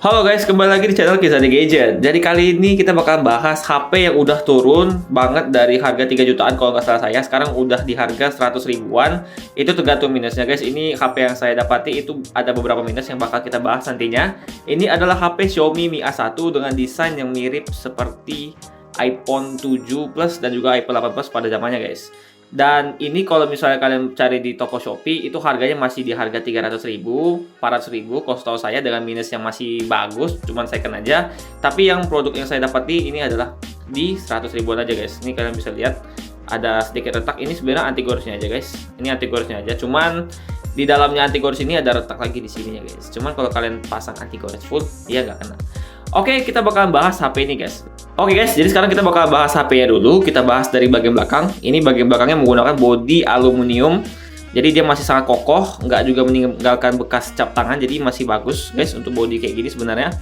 Halo guys, kembali lagi di channel Kisah di Gadget. Jadi kali ini kita bakal bahas HP yang udah turun banget dari harga 3 jutaan kalau nggak salah saya. Sekarang udah di harga 100 ribuan. Itu tergantung minusnya guys. Ini HP yang saya dapati itu ada beberapa minus yang bakal kita bahas nantinya. Ini adalah HP Xiaomi Mi A1 dengan desain yang mirip seperti iPhone 7 Plus dan juga iPhone 8 Plus pada zamannya guys. Dan ini kalau misalnya kalian cari di toko Shopee itu harganya masih di harga 300 ribu, 400 ribu kalau setahu saya, dengan minus yang masih bagus, cuman second aja. Tapi yang produk yang saya dapati ini adalah di 100 ribuan aja guys. Ini kalian bisa lihat ada sedikit retak, ini sebenarnya anti goresnya aja guys. Ini anti goresnya aja, cuman di dalamnya anti gores ini ada retak lagi di sininya guys. Cuman kalau kalian pasang anti gores full, dia nggak kena. Oke, kita bakalan bahas HP ini guys. Oke guys, jadi sekarang kita bakal bahas HP-nya dulu. Kita bahas dari bagian belakang. Ini bagian belakangnya menggunakan bodi aluminium. Jadi dia masih sangat kokoh, nggak juga meninggalkan bekas cap tangan. Jadi masih bagus guys untuk bodi kayak gini sebenarnya.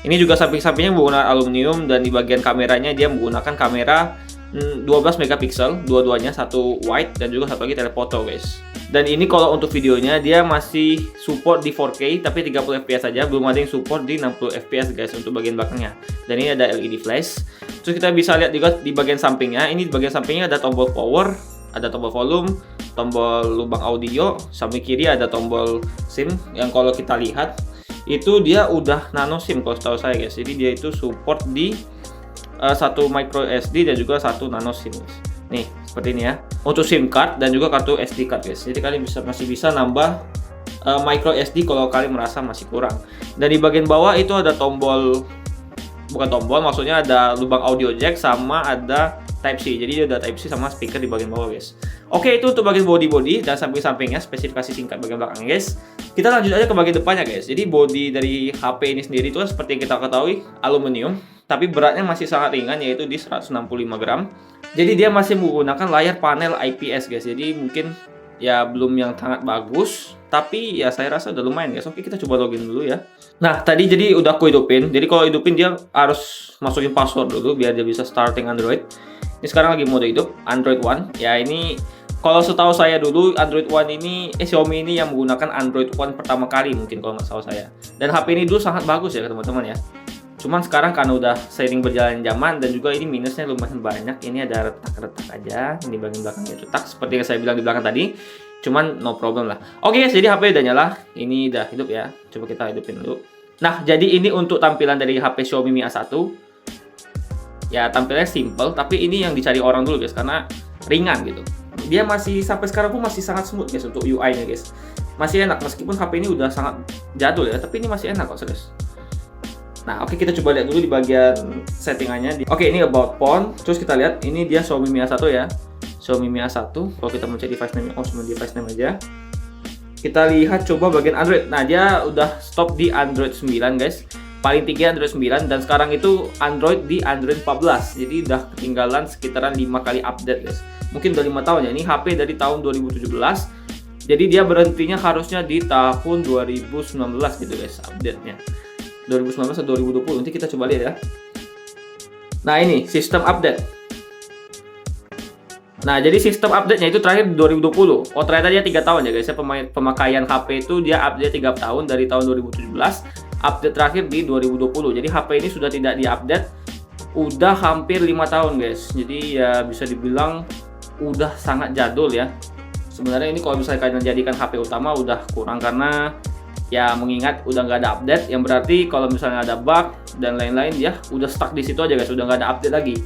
Ini juga samping-sampingnya menggunakan aluminium, dan di bagian kameranya dia menggunakan kamera 12 megapiksel, dua-duanya, satu wide dan juga satu lagi telefoto guys. Dan ini kalau untuk videonya dia masih support di 4K tapi 30 fps saja, belum ada yang support di 60 fps guys untuk bagian belakangnya. Dan ini ada LED flash. Terus kita bisa lihat juga di bagian sampingnya. Ini di bagian sampingnya ada tombol power, ada tombol volume, tombol lubang audio, samping kiri ada tombol SIM yang kalau kita lihat itu dia udah nano SIM kalau setahu saya guys. Jadi dia itu support di satu micro SD dan juga satu nano SIM guys. Nih seperti ini ya, untuk SIM card dan juga kartu SD card guys. Jadi kalian masih bisa nambah micro SD kalau kalian merasa masih kurang. Dan di bagian bawah itu ada tombol, bukan tombol, maksudnya ada lubang audio jack sama ada Type C. Jadi dia ada Type C sama speaker di bagian bawah guys. Oke, itu untuk bagian body dan samping-sampingnya, spesifikasi singkat bagian belakang guys. Kita lanjut aja ke bagian depannya guys. Jadi body dari HP ini sendiri itu seperti yang kita ketahui aluminium, tapi beratnya masih sangat ringan yaitu di 165 gram. Jadi dia masih menggunakan layar panel IPS guys. Jadi mungkin ya belum yang sangat bagus, tapi ya saya rasa udah lumayan guys. Oke, kita coba login dulu ya. Nah, tadi jadi udah aku hidupin. Jadi kalau hidupin dia harus masukin password dulu biar dia bisa starting Android. Ini sekarang lagi mode hidup Android One. Ya ini kalau setahu saya dulu Android One ini Xiaomi ini yang menggunakan Android One pertama kali mungkin kalau nggak salah saya. Dan HP ini dulu sangat bagus ya teman-teman ya. Cuman sekarang karena udah seiring berjalan zaman dan juga ini minusnya lumayan banyak. Ini ada retak-retak aja di bagian belakangnya retak seperti yang saya bilang di belakang tadi. Cuman no problem lah. Oke guys, jadi HP udah nyala. Ini udah hidup ya. Coba kita hidupin dulu. Nah, jadi ini untuk tampilan dari HP Xiaomi Mi A1. Ya tampilannya simple, tapi ini yang dicari orang dulu guys karena ringan gitu. Dia masih sampai sekarang pun masih sangat smooth guys untuk UI-nya guys. Masih enak meskipun HP ini udah sangat jadul ya, tapi ini masih enak kok guys. Nah, oke, kita coba lihat dulu di bagian settingannya. Oke, ini about phone. Terus kita lihat ini dia Xiaomi Mi A1 ya. Xiaomi Mi A1. Kalau kita mau cari device name, cuma device name aja. Kita lihat coba bagian Android. Nah, dia udah stop di Android 9 guys. Paling tinggi Android 9 dan sekarang itu Android di Android 14. Jadi udah ketinggalan sekitaran 5 kali update guys. Mungkin udah 5 tahun ya. Ini HP dari tahun 2017. Jadi dia berhentinya harusnya di tahun 2019 gitu guys update-nya. 2019 atau 2020, nanti kita coba lihat ya. Nah ini sistem update. Nah jadi sistem update-nya itu terakhir di 2020. Oh ternyata dia 3 tahun ya guys ya, pemakaian HP itu dia update 3 tahun dari tahun 2017. Update terakhir di 2020. Jadi HP ini sudah tidak diupdate udah hampir 5 tahun guys. Jadi ya bisa dibilang udah sangat jadul ya. Sebenarnya ini kalau misalnya kalian jadikan HP utama udah kurang karena ya mengingat udah nggak ada update, yang berarti kalau misalnya ada bug dan lain-lain ya udah stuck di situ aja guys, udah nggak ada update lagi.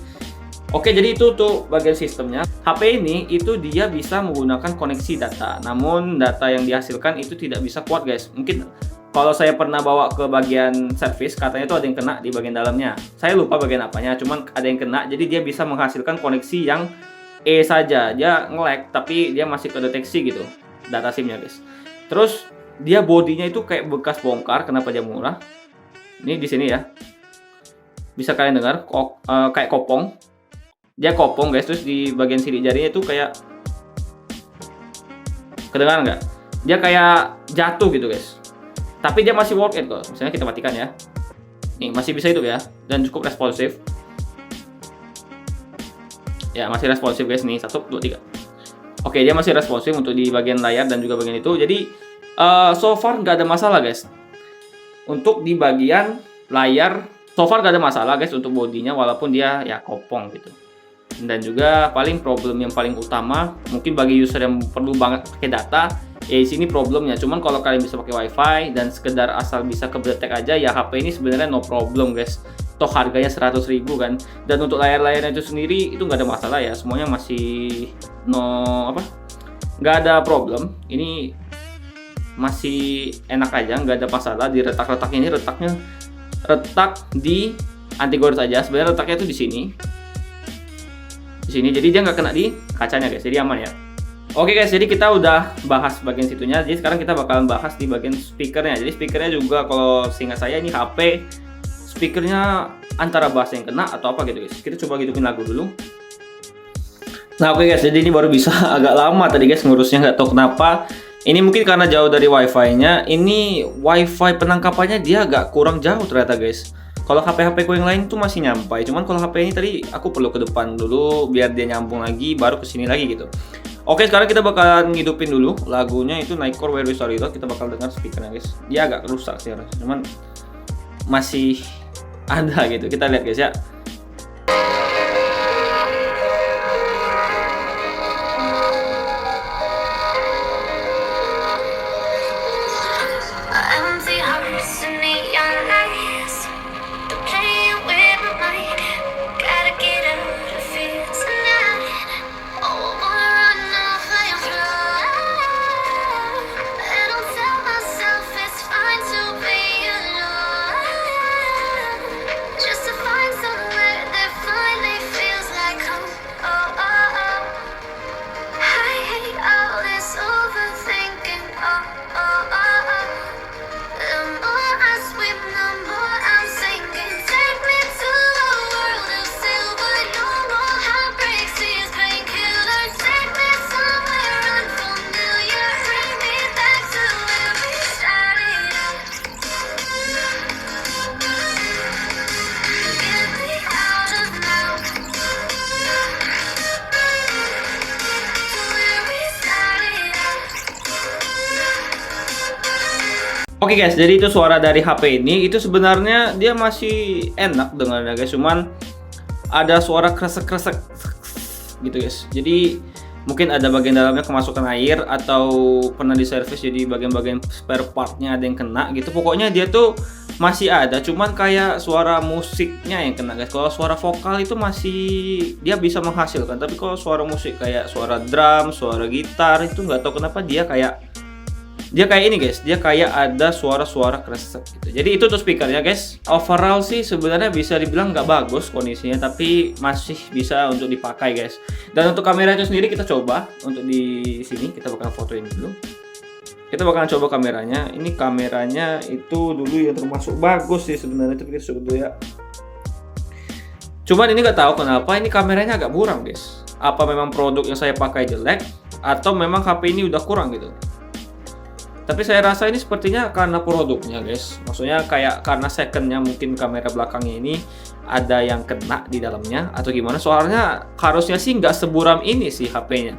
Oke, jadi itu tuh bagian sistemnya. HP ini itu dia bisa menggunakan koneksi data, namun data yang dihasilkan itu tidak bisa kuat guys. Mungkin kalau saya pernah bawa ke bagian service, katanya itu ada yang kena di bagian dalamnya. Saya lupa bagian apanya, cuman ada yang kena. Jadi dia bisa menghasilkan koneksi yang saja, dia nge-lag tapi dia masih kedeteksi gitu data SIM-nya guys. Terus dia bodinya itu kayak bekas bongkar. Kenapa dia murah? Ini di sini ya. Bisa kalian dengar kayak kopong. Dia kopong guys, terus di bagian sini jarinya itu kayak kedengaran nggak? Dia kayak jatuh gitu guys. Tapi dia masih worth it kok. Misalnya kita matikan ya. Nih masih bisa hidup ya dan cukup responsif. Ya masih responsif guys nih 1, 2, 3. Oke, dia masih responsif untuk di bagian layar dan juga bagian itu. Jadi so far nggak ada masalah guys. Untuk di bagian layar, so far gak ada masalah guys untuk bodinya, walaupun dia ya kopong gitu. Dan juga paling problem yang paling utama mungkin bagi user yang perlu banget pakai data, ya di sini problemnya. Cuman kalau kalian bisa pakai wifi dan sekedar asal bisa kedetek aja, ya HP ini sebenarnya no problem guys. Toh harganya 100.000 kan. Dan untuk layar-layarnya itu sendiri itu nggak ada masalah ya, semuanya masih nggak ada problem. Ini masih enak aja, nggak ada masalah. Di retak-retak ini retak di anti gores aja. Sebenarnya retaknya itu di sini, jadi dia nggak kena di kacanya guys, jadi aman ya. Oke guys, jadi kita udah bahas bagian situnya. Jadi sekarang kita bakalan bahas di bagian speakernya. Jadi speakernya juga kalau seingat saya ini HP speakernya antara bass yang kena atau apa gitu guys. Kita coba hidupin lagu dulu. Nah oke guys, jadi ini baru bisa agak lama tadi guys ngurusnya, nggak tahu kenapa. Ini mungkin karena jauh dari wifi-nya. Ini wifi penangkapannya dia agak kurang jauh ternyata guys. Kalau HP-HP ku yang lain tuh masih nyampai. Cuman kalau HP ini tadi aku perlu ke depan dulu biar dia nyambung lagi, baru ke sini lagi gitu. Oke, sekarang kita bakalan ngidupin dulu lagunya itu Nightcore Where We Started. Kita bakal dengar speakernya guys. Dia agak rusak sih rasanya, cuman masih ada gitu. Kita lihat guys ya. Oke guys, jadi itu suara dari HP ini. Itu sebenarnya dia masih enak dengarnya guys, cuman ada suara kresek-kresek gitu guys. Jadi mungkin ada bagian dalamnya kemasukan air atau pernah diservis, jadi bagian-bagian spare partnya ada yang kena gitu. Pokoknya dia tuh masih ada, cuman kayak suara musiknya yang kena guys. Kalau suara vokal itu masih dia bisa menghasilkan, tapi kalau suara musik kayak suara drum, suara gitar itu nggak tahu kenapa dia kayak ini guys, dia kayak ada suara-suara kresek gitu. Jadi itu tuh speakernya guys. Overall sih sebenarnya bisa dibilang nggak bagus kondisinya, tapi masih bisa untuk dipakai guys. Dan untuk kamera itu sendiri kita coba untuk di sini, kita bakal fotoin dulu. Kita bakalan coba kameranya. Ini kameranya itu dulu yang termasuk bagus sih sebenarnya, tapi kita coba dulu ya. Cuman ini nggak tahu kenapa ini kameranya agak buram guys. Apa memang produk yang saya pakai jelek atau memang HP ini udah kurang gitu. Tapi saya rasa ini sepertinya karena produknya guys. Maksudnya kayak karena secondnya mungkin kamera belakangnya ini ada yang kena di dalamnya atau gimana. Soalnya harusnya sih nggak seburam ini sih HP-nya.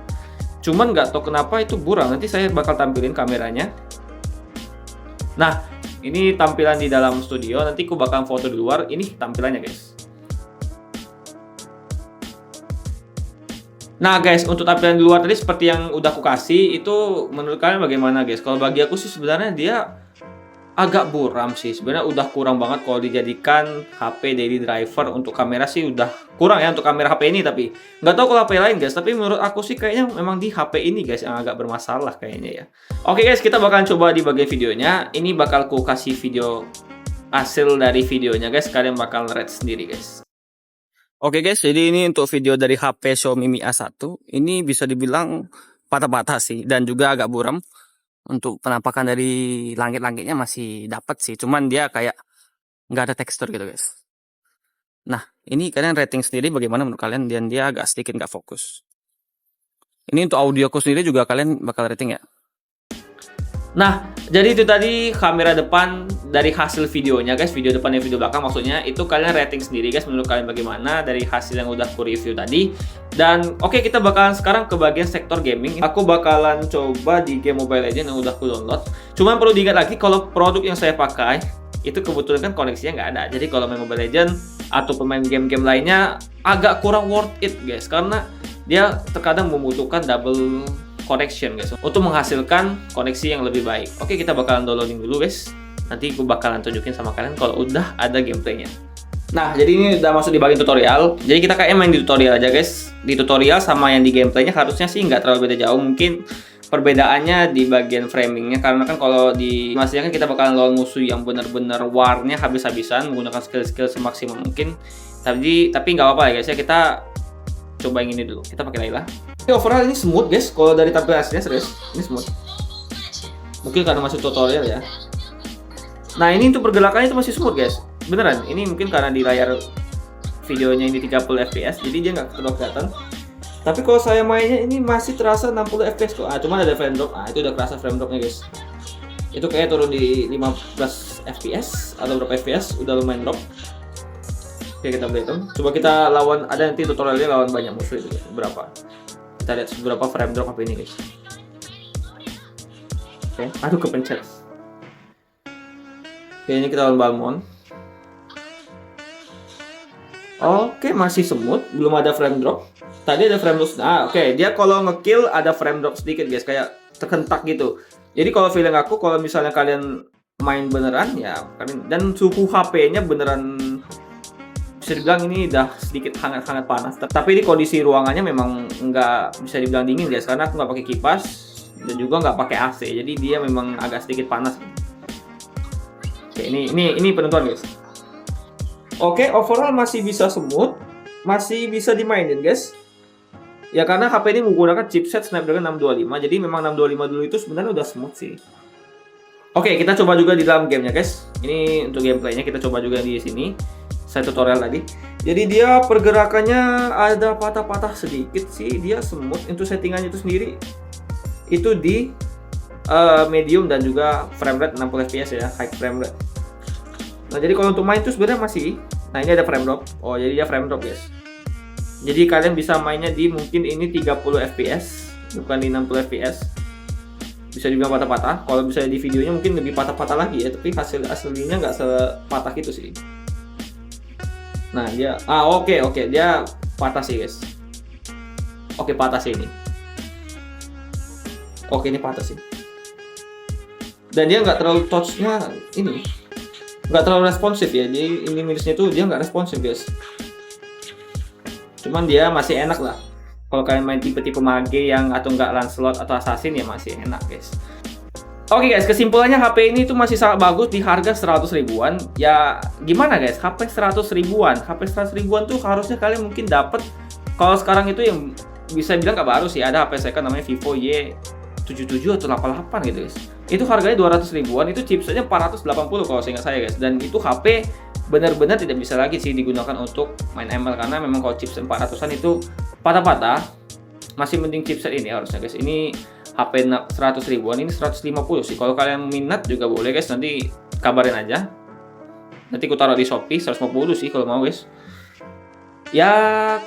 Cuman nggak tahu kenapa itu buram. Nanti saya bakal tampilin kameranya. Nah, ini tampilan di dalam studio. Nanti aku bakal foto di luar. Ini tampilannya guys. Nah guys, untuk tampilan di luar tadi seperti yang udah aku kasih, itu menurut kalian bagaimana guys? Kalau bagi aku sih sebenarnya dia agak buram sih. Sebenarnya udah kurang banget kalau dijadikan HP daily driver. Untuk kamera sih udah kurang ya untuk kamera HP ini, tapi nggak tahu kalau HP lain guys. Tapi menurut aku sih kayaknya memang di HP ini guys yang agak bermasalah kayaknya ya. Oke guys, kita bakalan coba di bagian videonya. Ini bakal ku kasih video hasil dari videonya guys. Kalian bakal rate sendiri guys. Oke guys, jadi ini untuk video dari HP Xiaomi Mi A1. Ini bisa dibilang patah-patah sih dan juga agak buram. Untuk penampakan dari langit-langitnya masih dapat sih, cuman dia kayak nggak ada tekstur gitu guys. Nah, ini kalian rating sendiri bagaimana menurut kalian, dan dia agak sedikit nggak fokus. Ini untuk audioku sendiri juga kalian bakal rating ya. Nah, jadi itu tadi kamera depan dari hasil videonya guys, video depan dan video belakang maksudnya. Itu kalian rating sendiri guys, menurut kalian bagaimana dari hasil yang udah aku review tadi. Dan oke, kita bakalan sekarang ke bagian sektor gaming. Aku bakalan coba di game Mobile Legends yang udah aku download. Cuman perlu diingat lagi kalau produk yang saya pakai itu kebetulan kan koneksinya nggak ada. Jadi kalau main Mobile Legends atau pemain game-game lainnya agak kurang worth it guys, karena dia terkadang membutuhkan double connection guys untuk menghasilkan koneksi yang lebih baik. Oke, kita bakalan downloading dulu guys. Nanti gue bakalan tunjukin sama kalian kalau udah ada gameplaynya. Nah, jadi ini udah masuk di bagian tutorial. Jadi kita kayak main di tutorial aja guys. Di tutorial sama yang di gameplaynya harusnya sih nggak terlalu beda jauh. Mungkin perbedaannya di bagian framingnya, karena kan kalau di masnya kan kita bakalan lawan musuh yang benar-benar warnya habis-habisan menggunakan skill-skill semaksimal mungkin. Tapi nggak apa-apa ya guys ya, kita coba yang ini dulu. Kita pakai Layla. Tapi overall ini smooth guys. Kalau dari tampilan aslinya serius, ini smooth. Mungkin karena masih tutorial ya. Nah, ini untuk pergerakannya itu masih smooth guys. Beneran, ini mungkin karena di layar videonya ini 30 fps, jadi dia nggak terlalu kelihatan. Tapi kalau saya mainnya ini masih terasa 60 fps kok. Cuman ada frame drop. Itu udah kerasa frame dropnya guys. Itu kayak turun di 15 fps atau berapa fps, udah lumayan drop. Oke, kita boleh hitung. Coba kita lawan, ada nanti tutorialnya lawan banyak musuh itu guys. Berapa? Kita lihat beberapa frame drop apa ini guys. Oke, aduh kepencet. Oke, ini kita lawan Balmond. Oke, masih smooth, belum ada frame drop. Tadi ada frame drop. Oke, dia kalau ngekill ada frame drop sedikit guys, kayak terhentak gitu. Jadi kalau feeling aku, kalau misalnya kalian main beneran ya, dan suhu HP-nya beneran bisa dibilang ini udah sedikit hangat-hangat panas. Tapi di kondisi ruangannya memang nggak bisa dibilang dingin guys, karena aku nggak pakai kipas dan juga nggak pakai AC. Jadi dia memang agak sedikit panas. Oke, ini penentuan guys. Oke, overall masih bisa smooth, masih bisa dimainin guys. Ya karena HP ini menggunakan chipset Snapdragon 625, jadi memang 625 dulu itu sebenarnya udah smooth sih. Oke, kita coba juga di dalam gamenya guys. Ini untuk gameplaynya kita coba juga di sini. Saya tutorial tadi. Jadi dia pergerakannya ada patah-patah sedikit sih, dia smooth. Untuk settingannya itu sendiri itu di medium dan juga frame rate 60 fps ya, high frame rate. Nah, jadi kalau untuk main itu sebenarnya masih, nah ini ada frame drop. Oh, jadi dia frame drop guys. Jadi kalian bisa mainnya di mungkin ini 30 fps, bukan di 60 fps. Bisa dibilang patah-patah. Kalau bisa di videonya mungkin lebih patah-patah lagi ya, tapi hasil aslinya nggak sepatah itu sih. Nah, dia oke, dia patah sih guys. Oke, patah sih ini. Oke, ini patah sih. Dan dia nggak terlalu touch-nya ini, nggak terlalu responsif ya. Jadi ini minusnya tuh dia nggak responsif guys. Cuman dia masih enak lah. Kalau kalian main tipe-tipe mage yang atau nggak Lancelot atau Assassin ya masih enak guys. Oke guys, kesimpulannya HP ini tuh masih sangat bagus di harga 100 ribuan. Ya gimana guys, HP 100 ribuan. HP 100 ribuan tuh harusnya kalian mungkin dapat. Kalau sekarang itu yang bisa bilang nggak baru sih, ada HP second namanya Vivo Y77 atau 88 gitu guys. Itu harganya 200 ribuan, itu chipsetnya 480 kalau seingat saya guys. Dan itu HP benar-benar tidak bisa lagi sih digunakan untuk main ML, karena memang kalau chipset 400-an itu patah-patah. Masih mending chipset ini harusnya guys. Ini HP 100 ribuan, ini 150 sih. Kalau kalian minat juga boleh guys, nanti kabarin aja. Nanti aku taruh di Shopee 150 sih kalau mau guys. Ya,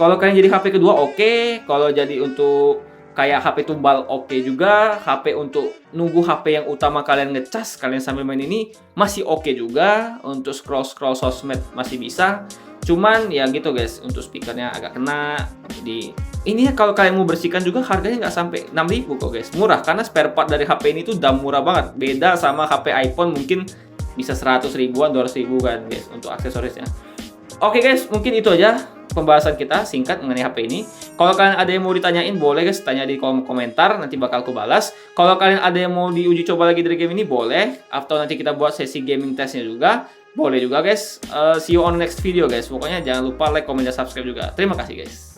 kalau kalian jadi HP kedua oke. Kalau jadi untuk kayak HP tumbal oke juga. HP untuk nunggu HP yang utama kalian ngecas, kalian sambil main ini masih oke juga. Untuk scroll sosmed masih bisa. Cuman ya gitu guys, untuk speakernya agak kena. Jadi ini kalau kalian mau bersihkan juga harganya nggak sampai 6.000 kok guys. Murah, karena spare part dari HP ini tuh udah murah banget. Beda sama HP iPhone mungkin bisa 100 ribuan, 200 ribu kan guys untuk aksesorisnya. Oke guys, mungkin itu aja pembahasan kita singkat mengenai HP ini. Kalau kalian ada yang mau ditanyain, boleh guys tanya di kolom komentar, nanti bakal aku balas. Kalau kalian ada yang mau diuji coba lagi dari game ini, boleh. Atau nanti kita buat sesi gaming testnya juga, boleh juga guys. See you on next video guys. Pokoknya jangan lupa like, comment, dan subscribe juga. Terima kasih guys.